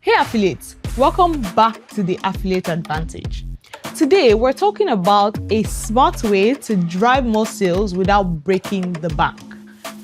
Hey affiliates, welcome back to the Affiliate Advantage. Today we're talking about a smart way to drive more sales without breaking the bank.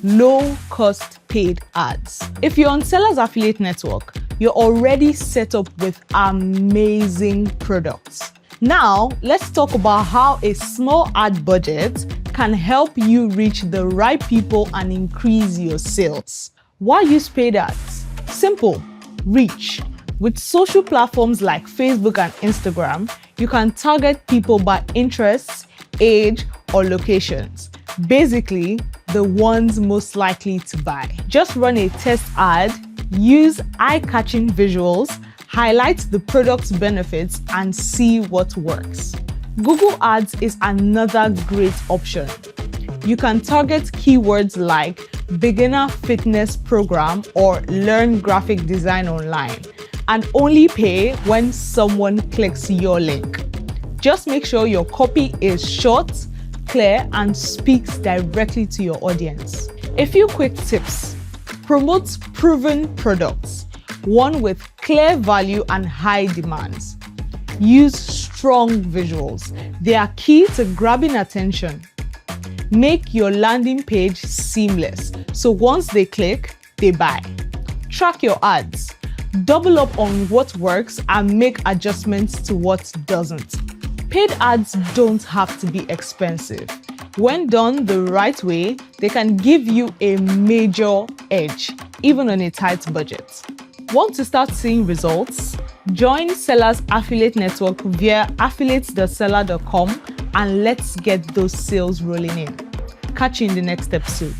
Low-cost paid ads. If you're on Sellers Affiliate Network, you're already set up with amazing products. Now, let's talk about how a small ad budget can help you reach the right people and increase your sales. Why use paid ads? Simple. Reach. With social platforms like Facebook and Instagram, you can target people by interests, age, or locations. Basically, the ones most likely to buy. Just run a test ad, use eye-catching visuals, highlight the product's benefits, and see what works. Google Ads is another great option. You can target keywords like beginner fitness program or learn graphic design online, and only pay when someone clicks your link. Just make sure your copy is short, clear, and speaks directly to your audience. A few quick tips. Promote proven products, one with clear value and high demands. Use strong visuals. They are key to grabbing attention. Make your landing page seamless, so once they click, they buy. Track your ads. Double up on what works and make adjustments to what doesn't. Paid ads don't have to be expensive. When done the right way, they can give you a major edge, even on a tight budget. Want to start seeing results? Join Sellers Affiliate Network via affiliates.seller.com and let's get those sales rolling in. Catch you in the next episode.